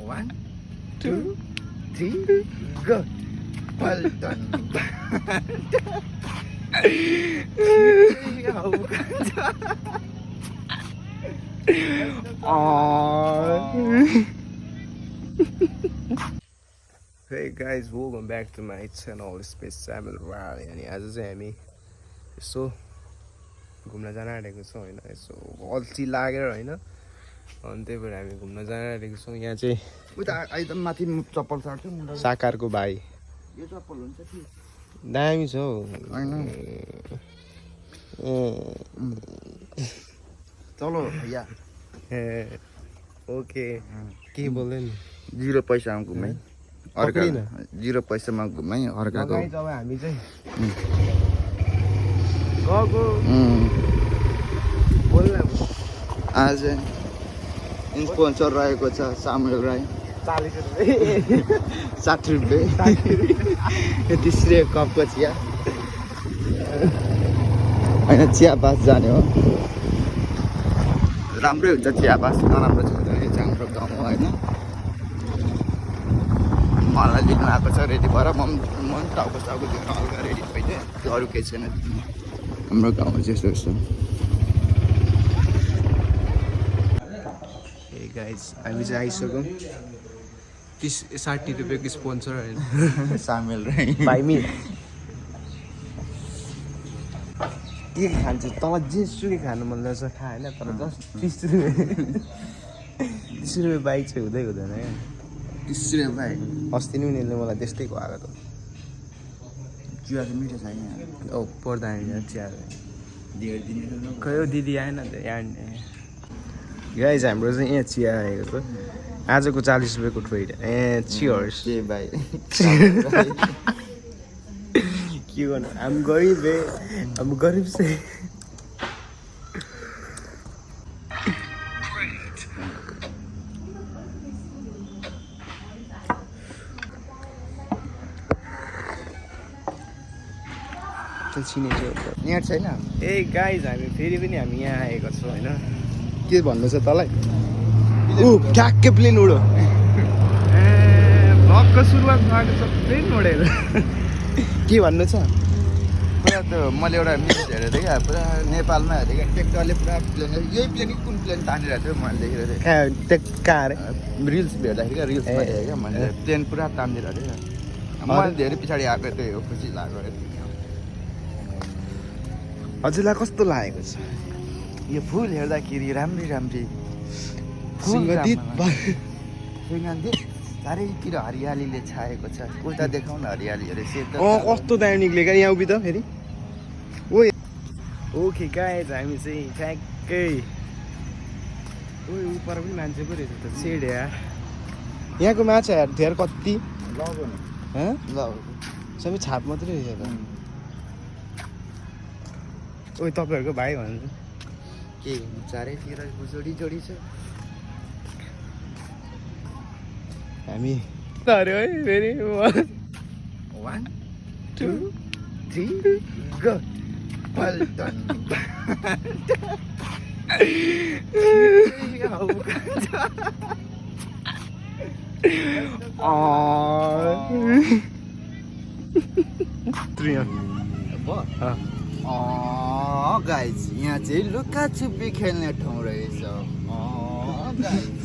1 2 3 go Paldon Hey guys, welcome back to my channel Space Samuel Rally. अनि आज चाहिँ हामी यसो घुम्न जान आँटेको छौँ हैन यसो अल्छी लागेर हैन अनि त्यही भएर हामी घुम्न जान आँटेको छौँ यहाँ चाहिँ उता आइदम माथि चप्पल सार्छु मुन्डा साकारको भाइ यो चप्पल हुन्छ कि दामी छ हौ हैन चलो भैया ओके के बोल्दै नि 0 पैसामा घुमै अर्का 0 पैसामा घुमै अर्काको गाइस अब हामी चाहिँ गएको बोल्न आज स्पोन्सर रहेको छ सामुएल राई 40 रुपैयाँ 60 रुपैयाँ तेस्रो कपको चिया होइन चिया बास जाने हो राम्रै हुन्छ चिया बास नराम्रो छ भने हाम्रो गाउँ होइन मलाई लिनु आएको छ रेडी भएर म टाउको टाउको दिन हल्का रेडी भइदिएँ अरू केही छैन हाम्रो गाउँमा चाहिँ यस्तो गाइस हामी चाहिँ आइसक्यौँ 30-60 रुपियाँको स्पोन्सर होइन सामेल राई भाइ मी के खान्छ तल जेसुकै खानु मन लाग्छ खा होइन तर जस्ट 30 रुपियाँ बाइक चाहिँ हुँदै हुँदैन क्या 30 रुपियाँ भाइ अस्ति नै उनीहरूले मलाई त्यस्तै खुवाएको त चिया चाहिँ मिठो छैन ओ पर्दा यहाँ चिया दिएर दिने खै हो दिदी आएन त यहाँ गाइस हाम्रो चाहिँ यहाँ चिया आएको छ आजको 40 रुपियाँको ट्रेड ए चियर्स के भाइ के गर्नु हामी गरिब हामी गरिब चाहिँ यहाँ छैन ए गाइज हामी फेरि पनि हामी यहाँ आएको छौँ होइन के भन्नु छ तँलाई ऊ ठ्याक्कै प्लेन उडो ए भक्क सुरुवात भएको छ प्लेन उडेर के भन्नु छ पुरा त मैले एउटा न्युज हेरेको थिएँ क्या पुरा नेपालमा हेरेको क्या ट्र्याक्टरले पुरा प्लेन यही प्लेन कुन प्लेन तानिरहेको थियो मैले देखेको थिएँ कहाँ अरे रिल्स भेट्दाखेरि क्या रिल्समा देखेँ क्या मैले प्लेन पुरा तानिरहेको थिएँ क्या मैले धेरै पछाडि आएको त्यही हो खुसी लाग्यो हजुरलाई कस्तो लागेको छ यो फुल हेर्दाखेरि राम्री सिंहदित सुगन्धित चारैतिर हरियालीले छाएको छ उता देखाउन हरियालीहरू सेतो कस्तो दामी निक्ल्यो क्या यहाँ उभि त फेरि ओ ओके गाइज हामी चाहिँ ठ्याक्कै ओ उपर पनि मान्छे पो रहेछ त सेड यार यहाँको माछा धेर कति ल सबै छाप मात्रै रहेछ त ओ तपाईँहरूको भाइ भन्नु के चारैतिर जोडी छ हामी अरे है फेरि 1 2 3 go Paldon गाइज यहाँ चाहिँ लुकाछुपी खेल्ने ठाउँ रहेछ गाइज